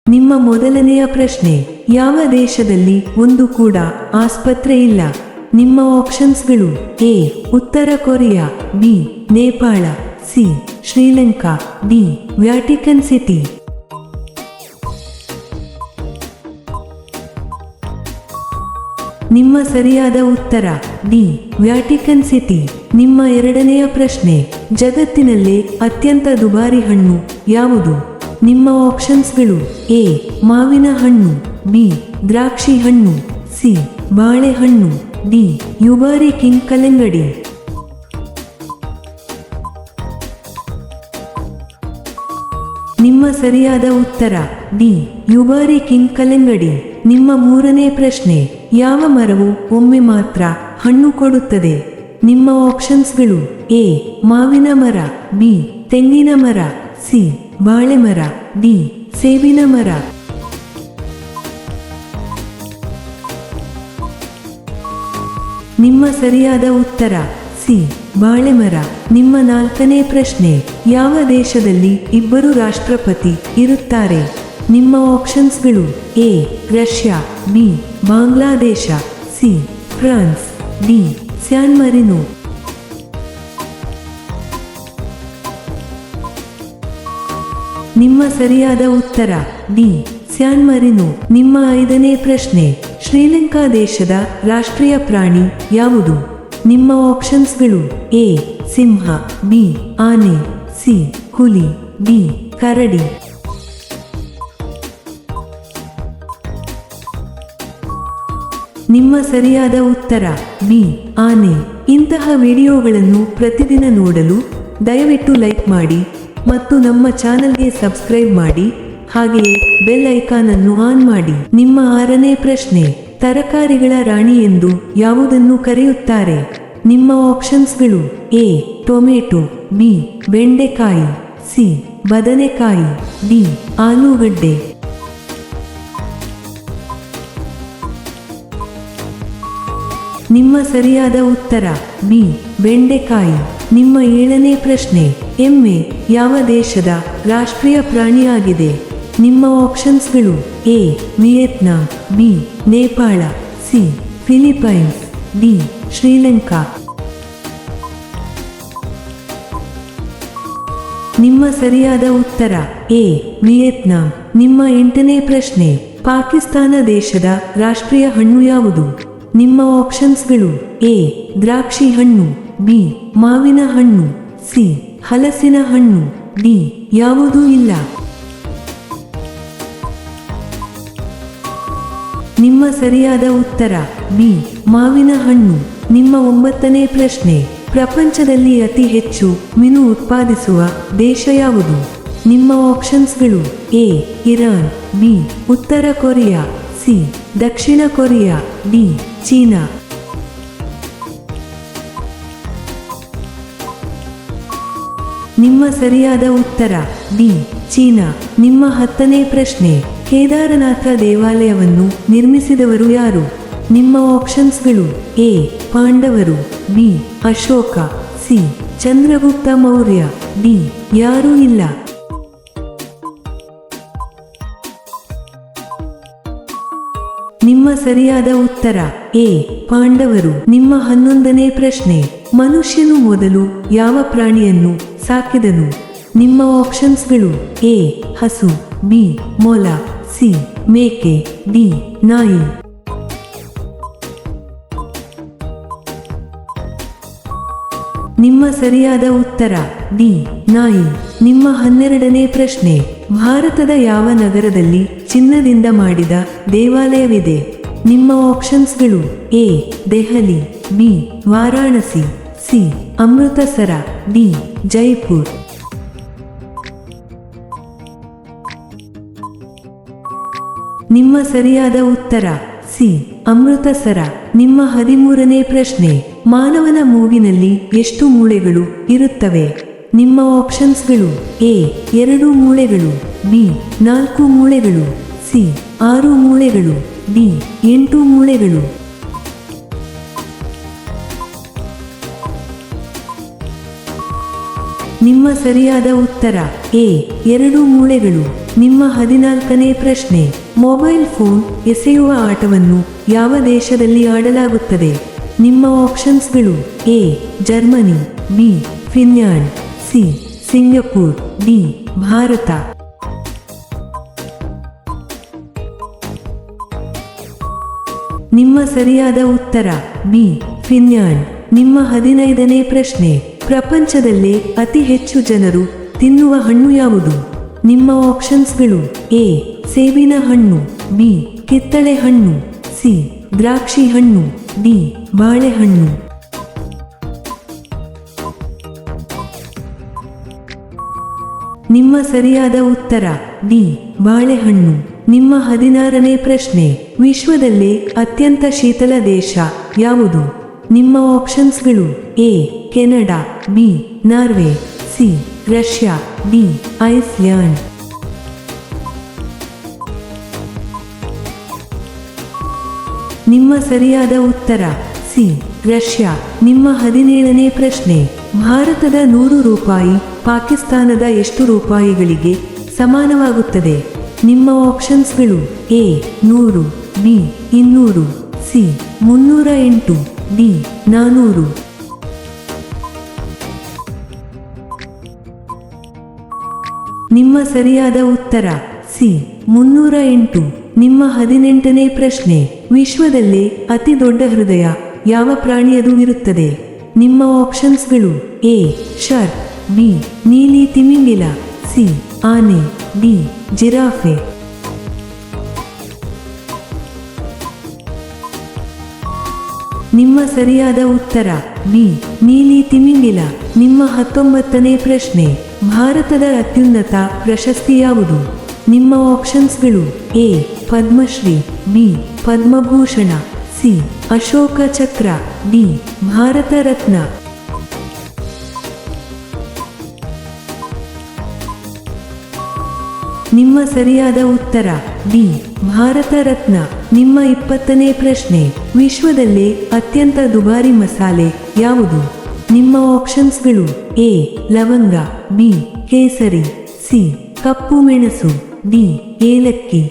ನಿಮ್ಮ ಮೊದಲನೆಯ ಪ್ರಶ್ನೆ, ಯಾವ ದೇಶದಲ್ಲಿ ಒಂದು ಕೂಡ ಆಸ್ಪತ್ರೆ ಇಲ್ಲ? ನಿಮ್ಮ ಆಪ್ಷನ್ಸ್ಗಳು: ಎ ಉತ್ತರ Korea, B Nepal, C Sri Lanka, D Vatican city. ನಿಮ್ಮ ಸರಿಯಾದ ಉತ್ತರ ಡಿ ವ್ಯಾಟಿಕನ್ ಸಿಟಿ. ನಿಮ್ಮ ಎರಡನೆಯ ಪ್ರಶ್ನೆ, ಜಗತ್ತಿನಲ್ಲೇ ಅತ್ಯಂತ ದುಬಾರಿ ಹಣ್ಣು ಯಾವುದು? ನಿಮ್ಮ ಆಪ್ಷನ್ಸ್ಗಳು: ಎ ಮಾವಿನ ಹಣ್ಣು, ಬಿ ದ್ರಾಕ್ಷಿ ಹಣ್ಣು, ಸಿ ಬಾಳೆಹಣ್ಣು, ಡಿ ಯುಬಾರಿ ಕಿಂಗ್ ಕಲ್ಲಂಗಡಿ. ನಿಮ್ಮ ಸರಿಯಾದ ಉತ್ತರ ಡಿ ಯುಬಾರಿ ಕಿಂಗ್ ಕಲ್ಲಂಗಡಿ. ನಿಮ್ಮ ಮೂರನೇ ಪ್ರಶ್ನೆ, ಯಾವ ಮರವು ಒಮ್ಮೆ ಮಾತ್ರ ಹಣ್ಣು ಕೊಡುತ್ತದೆ? ನಿಮ್ಮ ಆಪ್ಷನ್ಸ್ಗಳು: ಎ ಮಾವಿನ ಮರ, ಬಿ ತೆಂಗಿನ ಮರ, ಸಿ ಬಾಳೆ ಮರ, ಡಿ ಸೇಬಿನ ಮರ. ನಿಮ್ಮ ಸರಿಯಾದ ಉತ್ತರ ಸಿ ಬಾಳೆ ಮರ. ನಿಮ್ಮ ನಾಲ್ಕನೇ ಪ್ರಶ್ನೆ, ಯಾವ ದೇಶದಲ್ಲಿ ಇಬ್ಬರು ರಾಷ್ಟ್ರಪತಿ ಇರುತ್ತಾರೆ? ನಿಮ್ಮ ಆಪ್ಷನ್ಸ್ಗಳು: A Russia, B Bangladesh, C France, D San Marino. ನಿಮ್ಮ ಸರಿಯಾದ ಉತ್ತರ ಡಿ ಸ್ಯಾನ್ ಮರಿನೋ. ನಿಮ್ಮ ಐದನೇ ಪ್ರಶ್ನೆ, ಶ್ರೀಲಂಕಾ ದೇಶದ ರಾಷ್ಟ್ರೀಯ ಪ್ರಾಣಿ ಯಾವುದು? ನಿಮ್ಮ ಆಪ್ಷನ್ಸ್ಗಳು: ಎ ಸಿಂಹ, ಬಿ ಆನೆ, ಸಿ ಹುಲಿ, ಡಿ ಕರಡಿ. ನಿಮ್ಮ ಸರಿಯಾದ ಉತ್ತರ ಬಿ ಆನೆ. ಇಂತಹ ವಿಡಿಯೋಗಳನ್ನು ಪ್ರತಿದಿನ ನೋಡಲು ದಯವಿಟ್ಟು ಲೈಕ್ ಮಾಡಿ ಮತ್ತು ನಮ್ಮ ಚಾನೆಲ್ಗೆ ಸಬ್ಸ್ಕ್ರೈಬ್ ಮಾಡಿ, ಹಾಗೆಯೇ ಬೆಲ್ ಐಕಾನ್ ಅನ್ನು ಆನ್ ಮಾಡಿ. ನಿಮ್ಮ ಆರನೇ ಪ್ರಶ್ನೆ, ತರಕಾರಿಗಳ ರಾಣಿ ಎಂದು ಯಾವುದನ್ನು ಕರೆಯುತ್ತಾರೆ? ನಿಮ್ಮ ಆಪ್ಷನ್ಸ್ಗಳು: ಎ ಟೊಮೆಟೊ, ಬಿ ಬೆಂಡೆಕಾಯಿ, ಸಿ ಬದನೆಕಾಯಿ, ಡಿ ಆಲೂಗಡ್ಡೆ. ನಿಮ್ಮ ಸರಿಯಾದ ಉತ್ತರ ಬಿ ಬೆಂಡೆಕಾಯಿ. ನಿಮ್ಮ ಏಳನೇ ಪ್ರಶ್ನೆ, ಎಮ್ಮೆ ಯಾವ ದೇಶದ ರಾಷ್ಟ್ರೀಯ ಪ್ರಾಣಿಯಾಗಿದೆ? ನಿಮ್ಮ ಆಪ್ಷನ್ಸ್ಗಳು: A Vietnam, B Nepal, C Philippines, D Sri Lanka. ನಿಮ್ಮ ಸರಿಯಾದ ಉತ್ತರ ಎ ವಿಯೆಟ್ನಾಂ. ನಿಮ್ಮ ಎಂಟನೇ ಪ್ರಶ್ನೆ, ಪಾಕಿಸ್ತಾನ ದೇಶದ ರಾಷ್ಟ್ರೀಯ ಹಣ್ಣು ಯಾವುದು? ನಿಮ್ಮ ಆಪ್ಷನ್ಸ್ಗಳು: ಎ ದ್ರಾಕ್ಷಿ ಹಣ್ಣು, ಬಿ ಮಾವಿನ ಹಣ್ಣು, ಸಿ ಹಲಸಿನ ಹಣ್ಣು, ಡಿ ಯಾವುದೂ ಇಲ್ಲ. ನಿಮ್ಮ ಸರಿಯಾದ ಉತ್ತರ ಬಿ ಮಾವಿನ ಹಣ್ಣು. ನಿಮ್ಮ ಒಂಬತ್ತನೇ ಪ್ರಶ್ನೆ, ಪ್ರಪಂಚದಲ್ಲಿ ಅತಿ ಹೆಚ್ಚು ಮೀನು ಉತ್ಪಾದಿಸುವ ದೇಶ ಯಾವುದು? ನಿಮ್ಮ ಆಪ್ಷನ್ಸ್ಗಳು: ಎ ಇರಾನ್, ಬಿ ಉತ್ತರ ಕೊರಿಯಾ, ಸಿ ದಕ್ಷಿಣ ಕೊರಿಯಾ, ಡಿ ಚೀನಾ. ನಿಮ್ಮ ಸರಿಯಾದ ಉತ್ತರ ಡಿ ಚೀನಾ. ನಿಮ್ಮ ಹತ್ತನೇ ಪ್ರಶ್ನೆ, ಕೇದಾರನಾಥ ದೇವಾಲಯವನ್ನು ನಿರ್ಮಿಸಿದವರು ಯಾರು? ನಿಮ್ಮ ಆಪ್ಷನ್ಸ್ಗಳು: ಎ ಪಾಂಡವರು, B Ashoka, C Chandragupta Maurya, D ಯಾರೂ ಇಲ್ಲ. ನಿಮ್ಮ ಸರಿಯಾದ ಉತ್ತರ ಎ ಪಾಂಡವರು. ನಿಮ್ಮ 11ನೇ ಪ್ರಶ್ನೆ, ಮನುಷ್ಯನು ಮೊದಲು ಯಾವ ಪ್ರಾಣಿಯನ್ನು ಸಾಕಿದನು? ನಿಮ್ಮ ಆಪ್ಷನ್ಸ್ಗಳು: ಎ ಹಸು, ಬಿ ಮೊಲ, ಸಿ ಮೇಕೆ, ಡಿ ನಾಯಿ. ನಿಮ್ಮ ಸರಿಯಾದ ಉತ್ತರ ಡಿ ನಾಯಿ. ನಿಮ್ಮ 12ನೇ ಪ್ರಶ್ನೆ, ಭಾರತದ ಯಾವ ನಗರದಲ್ಲಿ ಚಿನ್ನದಿಂದ ಮಾಡಿದ ದೇವಾಲಯವಿದೆ? ನಿಮ್ಮ ಆಪ್ಷನ್ಸ್ಗಳು: A Delhi, B Varanasi, C Amritsar, D Jaipur. ನಿಮ್ಮ ಸರಿಯಾದ ಉತ್ತರ ಸಿ ಅಮೃತಸರ. ನಿಮ್ಮ 13ನೇ ಪ್ರಶ್ನೆ, ಮಾನವನ ಮೂಗಿನಲ್ಲಿ ಎಷ್ಟು ಮೂಳೆಗಳು ಇರುತ್ತವೆ? ನಿಮ್ಮ ಆಪ್ಷನ್ಸ್ಗಳು: ಎ 2 ಮೂಳೆಗಳು, ಬಿ 4 ಮೂಳೆಗಳು, ಸಿ 6 ಮೂಳೆಗಳು, ಡಿ 8 ಮೂಳೆಗಳು. ನಿಮ್ಮ ಸರಿಯಾದ ಉತ್ತರ ಎ 2 ಮೂಳೆಗಳು. ನಿಮ್ಮ 14ನೇ ಪ್ರಶ್ನೆ, ಮೊಬೈಲ್ ಫೋನ್ ಎಸೆಯುವ ಆಟವನ್ನು ಯಾವ ದೇಶದಲ್ಲಿ ಆಡಲಾಗುತ್ತದೆ? ನಿಮ್ಮ ಆಪ್ಷನ್ಸ್ಗಳು: A Germany, B Finland, C Singapore, D Bharat. ನಿಮ್ಮ ಸರಿಯಾದ ಉತ್ತರ ಬಿ ಫಿನ್ಲ್ಯಾಂಡ್. ನಿಮ್ಮ 15ನೇ ಪ್ರಶ್ನೆ, ಪ್ರಪಂಚದಲ್ಲೇ ಅತಿ ಹೆಚ್ಚು ಜನರು ತಿನ್ನುವ ಹಣ್ಣು ಯಾವುದು? ನಿಮ್ಮ ಆಪ್ಷನ್ಸ್ಗಳು: ಎ ಸೇಬಿನ ಹಣ್ಣು, ಬಿ ಕಿತ್ತಳೆ ಹಣ್ಣು, ಸಿ ದ್ರಾಕ್ಷಿ ಹಣ್ಣು, ಡಿ ಬಾಳೆಹಣ್ಣು. ನಿಮ್ಮ ಸರಿಯಾದ ಉತ್ತರ ಡಿ ಬಾಳೆಹಣ್ಣು. ನಿಮ್ಮ 16ನೇ ಪ್ರಶ್ನೆ, ವಿಶ್ವದಲ್ಲೇ ಅತ್ಯಂತ ಶೀತಲ ದೇಶ ಯಾವುದು? ನಿಮ್ಮ ಆಪ್ಷನ್ಸ್ಗಳು: A Canada, B Norway, C Russia, D Iceland. ನಿಮ್ಮ ಸರಿಯಾದ ಉತ್ತರ ಸಿ ರಷ್ಯಾ. ನಿಮ್ಮ 17ನೇ ಪ್ರಶ್ನೆ, ಭಾರತದ 100 ರೂಪಾಯಿ ಪಾಕಿಸ್ತಾನದ ಎಷ್ಟು ರೂಪಾಯಿಗಳಿಗೆ ಸಮಾನವಾಗುತ್ತದೆ? ನಿಮ್ಮ ಆಪ್ಷನ್ಸ್ಗಳು: ಎ 100, ಬಿ 200, ಸಿ 308, ಡಿ 400. ನಿಮ್ಮ ಸರಿಯಾದ ಉತ್ತರ ಸಿ 308. ನಿಮ್ಮ 18ನೇ ಪ್ರಶ್ನೆ, ವಿಶ್ವದಲ್ಲೇ ಅತಿ ದೊಡ್ಡ ಹೃದಯ ಯಾವ ಪ್ರಾಣಿಯದು ಇರುತ್ತದೆ? ನಿಮ್ಮ ಆಪ್ಷನ್ಸ್ಗಳು: ಎ ಶಾರ್ಕ್, ಬಿ ನೀಲಿ ತಿಮಿಂಗಿಲ, ಸಿ ಆನೆ, ಡಿ ಜಿರಾಫೆ. ನಿಮ್ಮ ಸರಿಯಾದ ಉತ್ತರ ಬಿ ನೀಲಿ ತಿಮಿಂಗಿಲ. ನಿಮ್ಮ 19ನೇ ಪ್ರಶ್ನೆ, ಭಾರತದ ಅತ್ಯುನ್ನತ ಪ್ರಶಸ್ತಿ ಯಾವುದು? ನಿಮ್ಮ ಆಪ್ಷನ್ಸ್ಗಳು: A Padma Shri, B Padma Bhushan, C Ashoka Chakra, D Bharat Ratna. ನಿಮ್ಮ ಸರಿಯಾದ ಉತ್ತರ ಡಿ ಭಾರತ ರತ್ನ. ನಿಮ್ಮ 20ನೇ ಪ್ರಶ್ನೆ, ವಿಶ್ವದಲ್ಲೇ ಅತ್ಯಂತ ದುಬಾರಿ ಮಸಾಲೆ ಯಾವುದು? ನಿಮ್ಮ ಆಪ್ಷನ್ಸ್ಗಳು: ಎ ಲವಂಗ, ಬಿ ಕೇಸರಿ, ಸಿ ಕಪ್ಪು ಮೆಣಸು, ಡಿ ಏಲಕ್ಕಿ.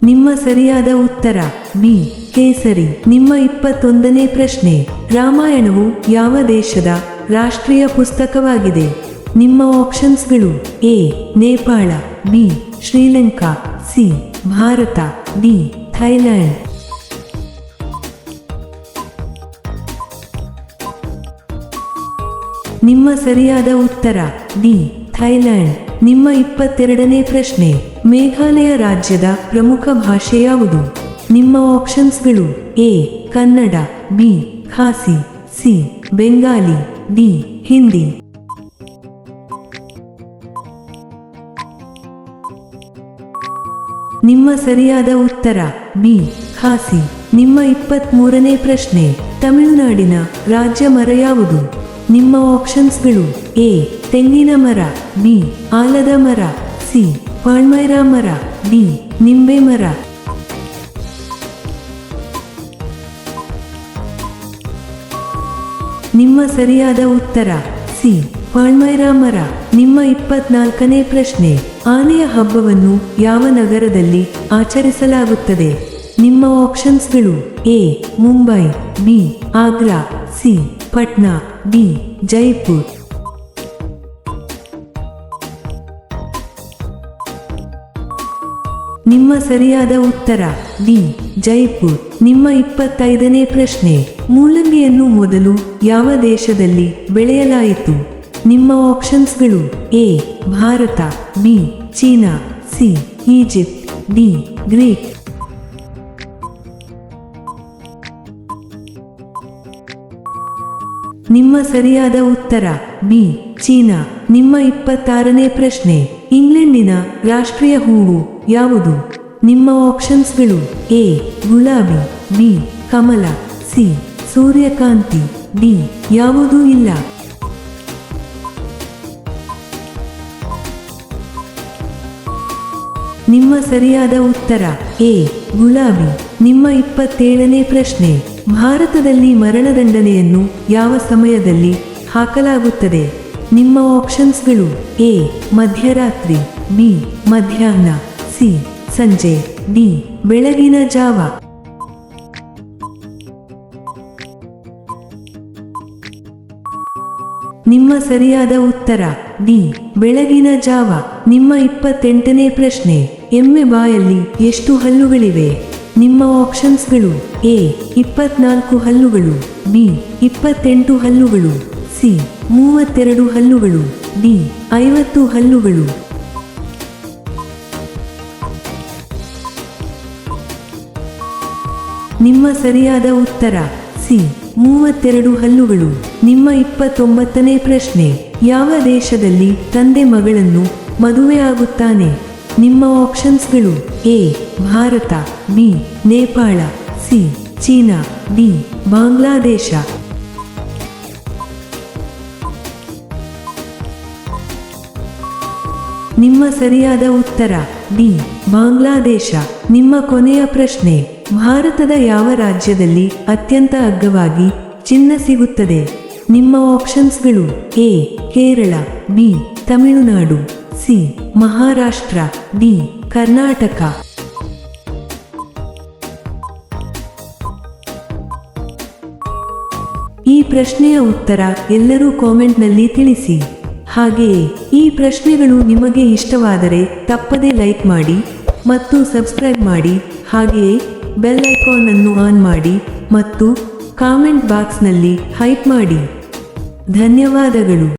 ನಿಮ್ಮ ಸರಿಯಾದ ಉತ್ತರ ಬಿ ಕೇಸರಿ. ನಿಮ್ಮ 21ನೇ ಪ್ರಶ್ನೆ, ರಾಮಾಯಣವು ಯಾವ ದೇಶದ ರಾಷ್ಟ್ರೀಯ ಪುಸ್ತಕವಾಗಿದೆ? ನಿಮ್ಮ ಆಪ್ಷನ್ಸ್ಗಳು: A Nepal, B Sri Lanka, C Bharat, D Thailand. ನಿಮ್ಮ ಸರಿಯಾದ ಉತ್ತರ ಡಿ ಥೈಲ್ಯಾಂಡ್. ನಿಮ್ಮ 22ನೇ ಪ್ರಶ್ನೆ, ಮೇಘಾಲಯ ರಾಜ್ಯದ ಪ್ರಮುಖ ಭಾಷೆ ಯಾವುದು? ನಿಮ್ಮ ಆಪ್ಷನ್ಸ್ಗಳು: A Kannada, B Khasi, C Bengali, D Hindi. ನಿಮ್ಮ ಸರಿಯಾದ ಉತ್ತರ ಬಿ ಖಾಸಿ. ನಿಮ್ಮ 23ನೇ ಪ್ರಶ್ನೆ, ತಮಿಳುನಾಡಿನ ರಾಜ್ಯ ಮರ ಯಾವುದು? ನಿಮ್ಮ ಆಪ್ಷನ್ಸ್ಗಳು: ಎ ತೆಂಗಿನ ಮರ, ಬಿ ಆಲದ ಮರ, ಸಿ ಪಾಳ್ಮೈರಾ ಮರ, ಡಿ ನಿಂಬೆ ಮರ. ನಿಮ್ಮ ಸರಿಯಾದ ಉತ್ತರ ಸಿ ಪಾಳ್ಮೈರಾ ಮರ. ನಿಮ್ಮ 24ನೇ ಪ್ರಶ್ನೆ, ಆನೆಯ ಹಬ್ಬವನ್ನು ಯಾವ ನಗರದಲ್ಲಿ ಆಚರಿಸಲಾಗುತ್ತದೆ? ನಿಮ್ಮ ಆಪ್ಷನ್ಸ್ಗಳು: A Mumbai, B Agra, C Patna, D Jaipur. ನಿಮ್ಮ ಸರಿಯಾದ ಉತ್ತರ ಡಿ ಜೈಪುರ್. ನಿಮ್ಮ 25ನೇ ಪ್ರಶ್ನೆ, ಮೂಲಂಗಿಯನ್ನು ಮೊದಲು ಯಾವ ದೇಶದಲ್ಲಿ ಬೆಳೆಯಲಾಯಿತು? ನಿಮ್ಮ ಆಪ್ಷನ್ಸ್ಗಳು: A Bharat, B China, C Egypt, D Greek. ನಿಮ್ಮ ಸರಿಯಾದ ಉತ್ತರ ಬಿ ಚೀನಾ. ನಿಮ್ಮ 26ನೇ ಪ್ರಶ್ನೆ, ಇಂಗ್ಲೆಂಡಿನ ರಾಷ್ಟ್ರೀಯ ಹೂವು ಯಾವುದು? ನಿಮ್ಮ ಆಪ್ಷನ್ಸ್ಗಳು: ಎ ಗುಲಾಬಿ, ಬಿ ಕಮಲ, ಸಿ ಸೂರ್ಯಕಾಂತಿ, ಡಿ ಯಾವುದೂ ಇಲ್ಲ. ನಿಮ್ಮ ಸರಿಯಾದ ಉತ್ತರ ಎ ಗುಲಾಬಿ. ನಿಮ್ಮ 27ನೇ ಪ್ರಶ್ನೆ, ಭಾರತದಲ್ಲಿ ಮರಣದಂಡನೆಯನ್ನು ಯಾವ ಸಮಯದಲ್ಲಿ ಹಾಕಲಾಗುತ್ತದೆ. ನಿಮ್ಮ ಆಪ್ಷನ್ಸ್ಗಳು: ಎ ಮಧ್ಯರಾತ್ರಿ, ಬಿ ಮಧ್ಯಾಹ್ನ, ಸಿ ಸಂಜೆ, ಡಿ ಬೆಳಗಿನ ಜಾವ. ನಿಮ್ಮ ಸರಿಯಾದ ಉತ್ತರ ಡಿ ಬೆಳಗಿನ ಜಾವ. ನಿಮ್ಮ 28ನೇ ಪ್ರಶ್ನೆ: ಎಮ್ಮೆ ಬಾಯಲ್ಲಿ ಎಷ್ಟು ಹಲ್ಲುಗಳಿವೆ? ನಿಮ್ಮ ಆಪ್ಷನ್ಸ್ಗಳು: ಎ 24 ಹಲ್ಲುಗಳು, ಬಿ 28 ಹಲ್ಲುಗಳು, ಸಿ 32 ಹಲ್ಲುಗಳು, ಡಿ 50 ಹಲ್ಲುಗಳು. ನಿಮ್ಮ ಸರಿಯಾದ ಉತ್ತರ ಸಿ 32 ಹಲ್ಲುಗಳು. ನಿಮ್ಮ 29ನೇ ಪ್ರಶ್ನೆ: ಯಾವ ದೇಶದಲ್ಲಿ ತಂದೆ ಮಗಳನ್ನು ಮದುವೆಯಾಗುತ್ತಾನೆ? ನಿಮ್ಮ ಆಪ್ಷನ್ಸ್ಗಳು: A Bharat, B Nepal, C China, D Bangladesh. ನಿಮ್ಮ ಸರಿಯಾದ ಉತ್ತರ ಡಿ ಬಾಂಗ್ಲಾದೇಶ. ನಿಮ್ಮ ಕೊನೆಯ ಪ್ರಶ್ನೆ: ಭಾರತದ ಯಾವ ರಾಜ್ಯದಲ್ಲಿ ಅತ್ಯಂತ ಅಗ್ಗವಾಗಿ ಚಿನ್ನ ಸಿಗುತ್ತದೆ? ನಿಮ್ಮ ಆಪ್ಷನ್ಸ್ಗಳು: A Kerala, B Tamil Nadu, C Maharashtra, D Karnataka. ಈ ಪ್ರಶ್ನೆಯ ಉತ್ತರ ಎಲ್ಲರೂ ಕಾಮೆಂಟ್ನಲ್ಲಿ ತಿಳಿಸಿ. ಹಾಗೆಯೇ ಈ ಪ್ರಶ್ನೆಗಳು ನಿಮಗೆ ಇಷ್ಟವಾದರೆ ತಪ್ಪದೇ ಲೈಕ್ ಮಾಡಿ ಮತ್ತು ಸಬ್ಸ್ಕ್ರೈಬ್ ಮಾಡಿ. ಹಾಗೆಯೇ ಬೆಲ್ ಐಕಾನ್ ಅನ್ನು ಆನ್ ಮಾಡಿ ಮತ್ತು ಕಾಮೆಂಟ್ ಬಾಕ್ಸ್ನಲ್ಲಿ ಹೈಪ್ ಮಾಡಿ. ಧನ್ಯವಾದಗಳು.